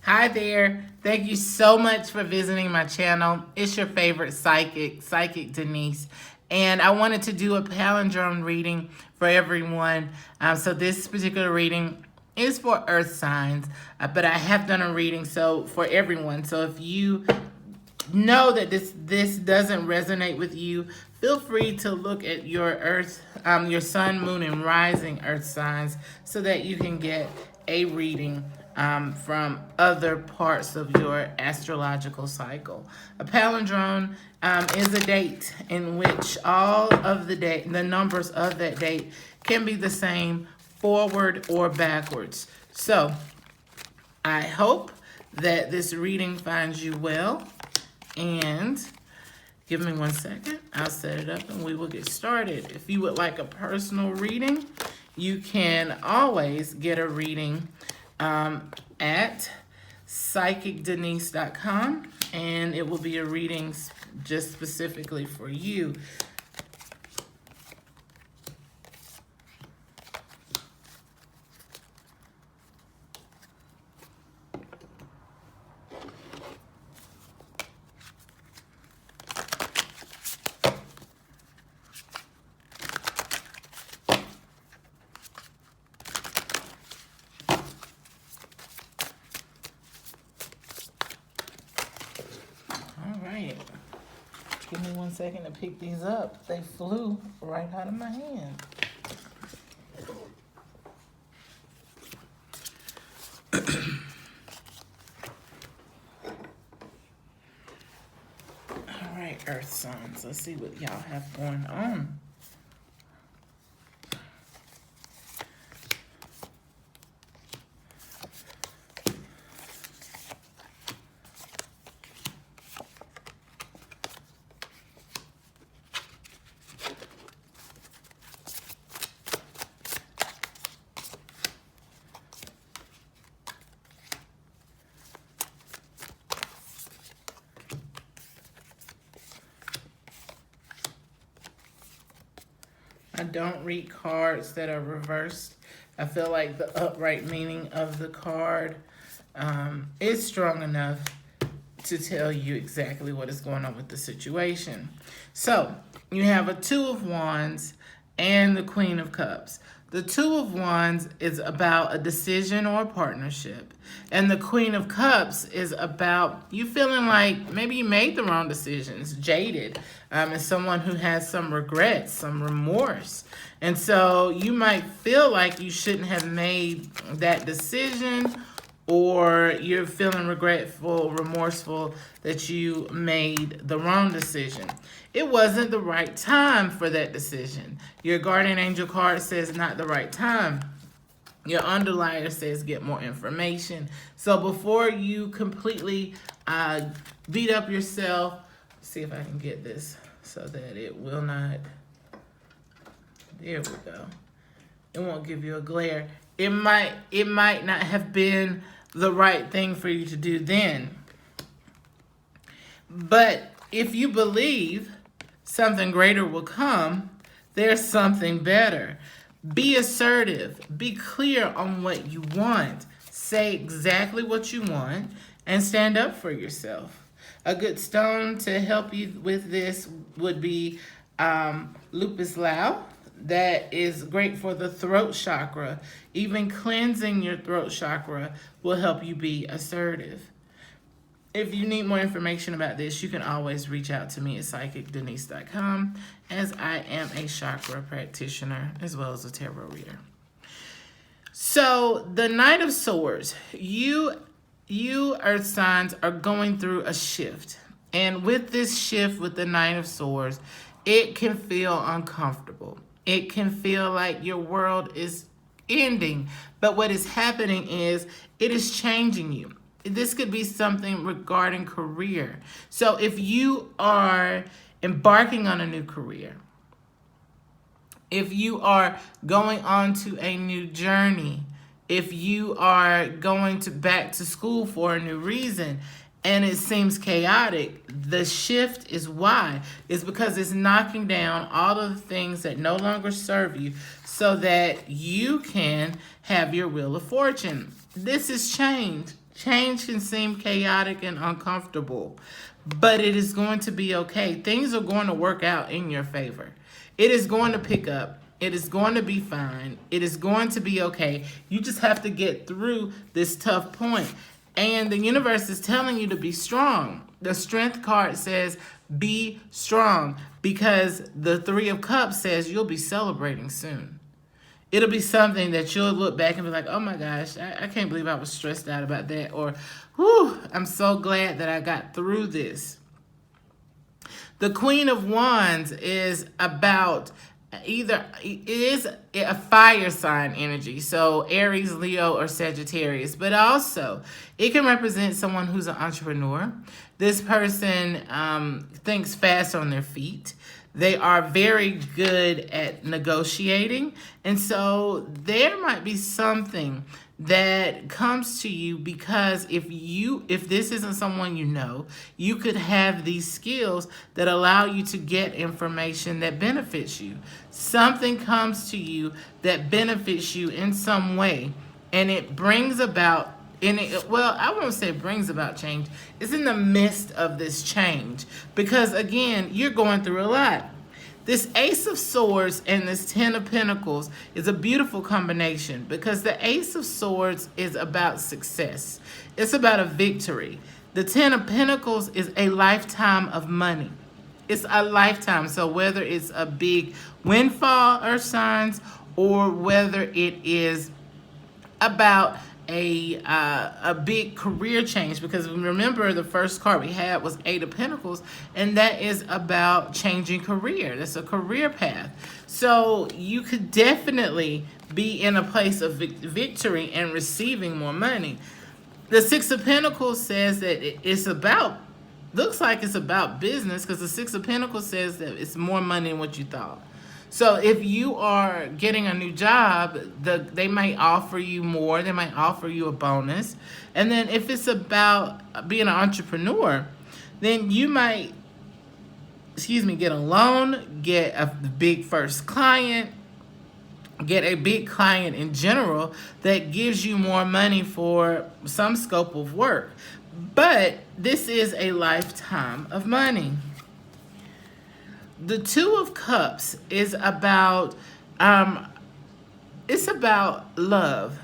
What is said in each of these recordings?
Hi there. Thank you so much for visiting my channel. It's your favorite Psychic Denise. And I wanted to do a palindrome reading for everyone. So this particular reading is for earth signs, but I have done a reading for everyone. So if you know that this doesn't resonate with you, feel free to look at your earth, your sun, moon, and rising earth signs so that you can get a reading from other parts of your astrological cycle. A palindrome is a date in which all of the numbers of that date can be the same forward or backwards. So I hope that this reading finds you well. And give me 1 second. I'll set it up and we will get started. If you would like a personal reading, you can always get a reading at psychicdenise.com, and it will be a reading just specifically for you. Give me 1 second to pick these up. They flew right out of my hand. All right, earth signs. Let's see what y'all have going on. I don't read cards that are reversed. I feel like the upright meaning of the card is strong enough to tell you exactly what is going on with the situation. So you have a Two of Wands and the Queen of Cups. The Two of Wands is about a decision or a partnership. And the Queen of Cups is about you feeling like maybe you made the wrong decisions, jaded, and someone who has some regrets, some remorse. And so you might feel like you shouldn't have made that decision, or you're feeling regretful, remorseful that you made the wrong decision. It wasn't the right time for that decision. Your guardian angel card says not the right time. Your underlier says get more information. So before you completely beat up yourself, see if I can get this so that it will not, there we go. It won't give you a glare. It might not have been the right thing for you to do then. But if you believe something greater will come, there's something better. Be assertive. Be clear on what you want. Say exactly what you want and stand up for yourself. A good stone to help you with this would be Lupus Lau. That is great for the throat chakra. Even cleansing your throat chakra will help you be assertive. If you need more information about this, you can always reach out to me at psychicdenise.com, as I am a chakra practitioner as well as a tarot reader. So the Knight of Swords, you earth signs are going through a shift. And with this shift with the Knight of Swords, it can feel uncomfortable. It can feel like your world is ending. But what is happening is it is changing you. This could be something regarding career. So if you are embarking on a new career, if you are going on to a new journey, if you are going back to school for a new reason, and it seems chaotic, the shift is why. It's because it's knocking down all of the things that no longer serve you so that you can have your wheel of fortune. This is change. Change can seem chaotic and uncomfortable, but it is going to be okay. Things are going to work out in your favor. It is going to pick up. It is going to be fine. It is going to be okay. You just have to get through this tough point. And the universe is telling you to be strong. The strength card says be strong, because the Three of Cups says you'll be celebrating soon. It'll be something that you'll look back and be like, oh my gosh, I can't believe I was stressed out about that. Or, whew, I'm so glad that I got through this. The Queen of Wands is about it is a fire sign energy. So Aries, Leo, or Sagittarius. But also, it can represent someone who's an entrepreneur. This person thinks fast on their feet. They are very good at negotiating. And so there might be something that comes to you, because if this isn't someone you know, you could have these skills that allow you to get information that benefits you. Something comes to you that benefits you in some way, and it brings about, well, I won't say it brings about change. It's in the midst of this change, because again, you're going through a lot. This Ace of Swords and this Ten of Pentacles is a beautiful combination, because the Ace of Swords is about success. It's about a victory. The Ten of Pentacles is a lifetime of money. It's a lifetime. So whether it's a big windfall, earth signs, or whether it is about a big career change, because remember the first card we had was Eight of Pentacles, and that is about changing career. That's a career path. So you could definitely be in a place of victory and receiving more money. The Six of Pentacles says that it's about, looks like it's about business, because the Six of Pentacles says that it's more money than what you thought. So if you are getting a new job, they might offer you more. They might offer you a bonus. And then if it's about being an entrepreneur, then you might, get a loan, get a big first client, get a big client in general that gives you more money for some scope of work. But this is a lifetime of money. The Two of Cups is about, it's about love.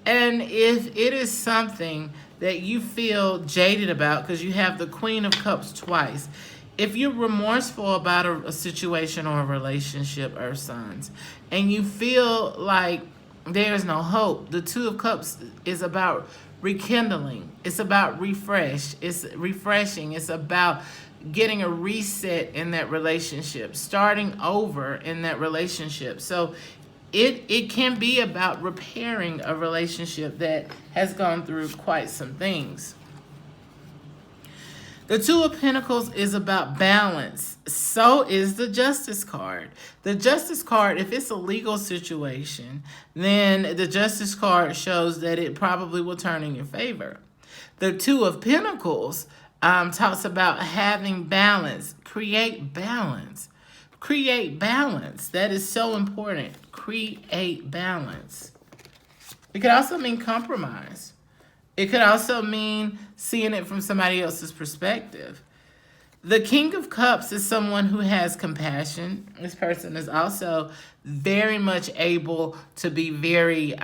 And if it is something that you feel jaded about, because you have the Queen of Cups twice, if you're remorseful about a situation or a relationship, earth signs, and you feel like there's no hope, the Two of Cups is about rekindling. It's about refresh. It's refreshing. It's about getting a reset in that relationship, starting over in that relationship. So it can be about repairing a relationship that has gone through quite some things. The Two of Pentacles is about balance. So is the Justice card. The Justice card, if it's a legal situation, then the Justice card shows that it probably will turn in your favor. The Two of Pentacles talks about having balance. Create balance. Create balance. That is so important. Create balance. It could also mean compromise. It could also mean seeing it from somebody else's perspective. The King of Cups is someone who has compassion. This person is also very much able to be very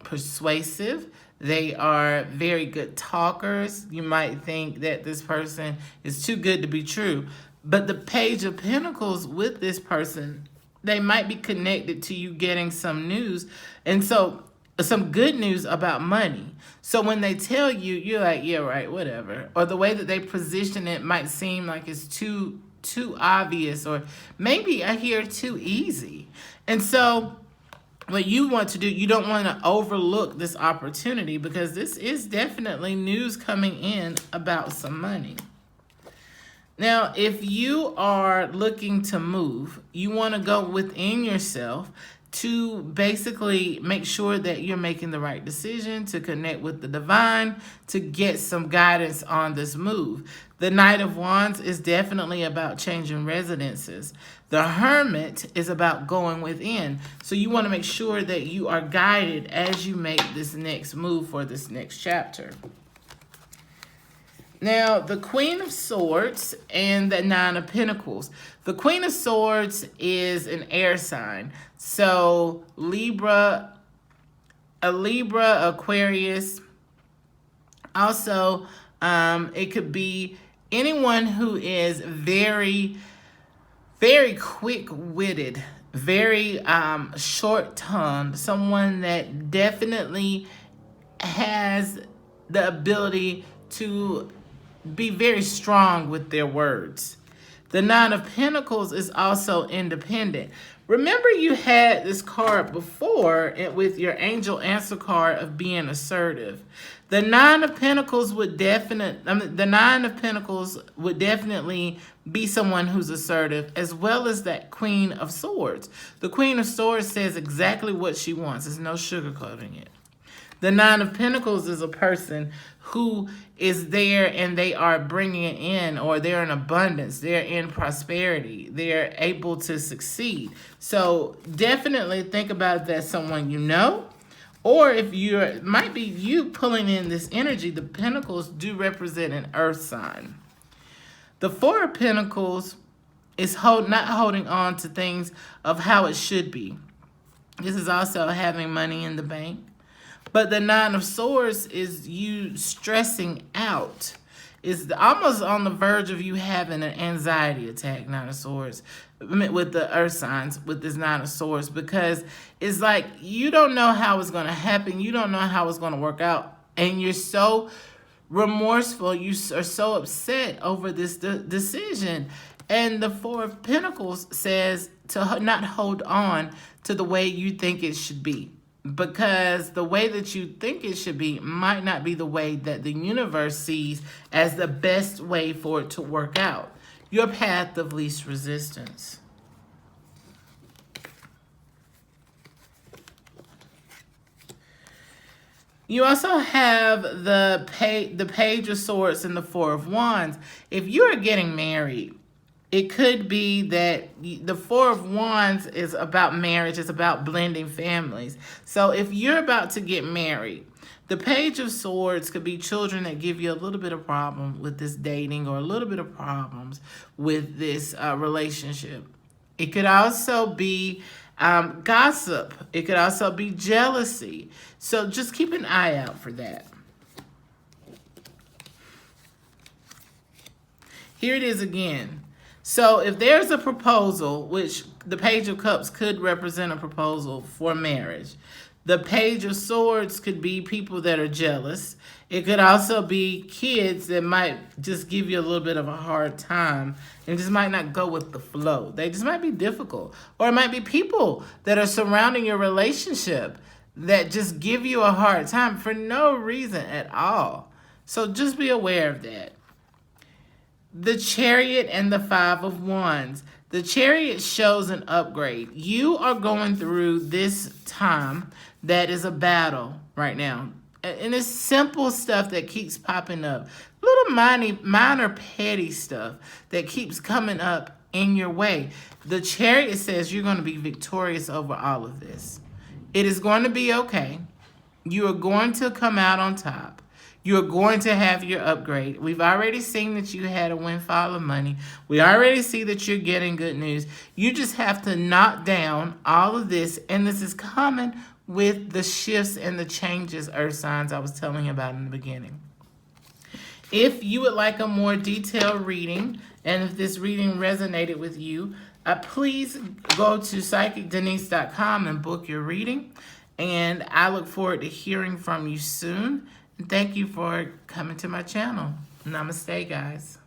persuasive. They are very good talkers. You might think that this person is too good to be true. But the Page of Pentacles with this person, they might be connected to you getting some news. And so some good news about money. So when they tell you, you're like, yeah, right, whatever. Or the way that they position it might seem like it's too obvious, or maybe I hear too easy. And so what you want to do, you don't want to overlook this opportunity, because this is definitely news coming in about some money. Now, if you are looking to move, you want to go within yourself, to basically make sure that you're making the right decision, to connect with the divine, to get some guidance on this move. The Knight of Wands is definitely about changing residences. The Hermit is about going within. So you want to make sure that you are guided as you make this next move for this next chapter. Now, the Queen of Swords and the Nine of Pentacles. The Queen of Swords is an air sign. So Libra, Aquarius. Also, it could be anyone who is very, very quick-witted, very short-tongued, someone that definitely has the ability to be very strong with their words. The Nine of Pentacles is also independent. Remember, you had this card before with your angel answer card of being assertive. The Nine of Pentacles would definitely be someone who's assertive, as well as that Queen of Swords. The Queen of Swords says exactly what she wants. There's no sugarcoating it. The Nine of Pentacles is a person who is there and they are bringing it in, or they're in abundance, they're in prosperity, they're able to succeed. So definitely think about that someone you know, or if it might be you pulling in this energy. The Pentacles do represent an earth sign. The Four of Pentacles is not holding on to things of how it should be. This is also having money in the bank. But the Nine of Swords is you stressing out. It's almost on the verge of you having an anxiety attack, Nine of Swords, with the earth signs, with this Nine of Swords, because it's like you don't know how it's going to happen. You don't know how it's going to work out. And you're so remorseful. You are so upset over this decision. And the Four of Pentacles says to not hold on to the way you think it should be. Because the way that you think it should be might not be the way that the universe sees as the best way for it to work out. Your path of least resistance. You also have the Page of Swords and the Four of Wands. If you are getting married, it could be that the Four of Wands is about marriage. It's about blending families. So if you're about to get married, the Page of Swords could be children that give you a little bit of problem with this dating, or a little bit of problems with this relationship. It could also be gossip. It could also be jealousy. So just keep an eye out for that. Here it is again. So if there's a proposal, which the Page of Cups could represent a proposal for marriage. The Page of Swords could be people that are jealous. It could also be kids that might just give you a little bit of a hard time and just might not go with the flow. They just might be difficult. Or it might be people that are surrounding your relationship that just give you a hard time for no reason at all. So just be aware of that. The Chariot and the Five of Wands. The Chariot shows an upgrade. You are going through this time that is a battle right now. And it's simple stuff that keeps popping up. Little minor petty stuff that keeps coming up in your way. The Chariot says you're going to be victorious over all of this. It is going to be okay. You are going to come out on top. You're going to have your upgrade. We've already seen that you had a windfall of money. We already see that you're getting good news. You just have to knock down all of this. And this is coming with the shifts and the changes, earth signs, I was telling you about in the beginning. If you would like a more detailed reading, and if this reading resonated with you, please go to psychicdenise.com and book your reading. And I look forward to hearing from you soon. Thank you for coming to my channel. Namaste, guys.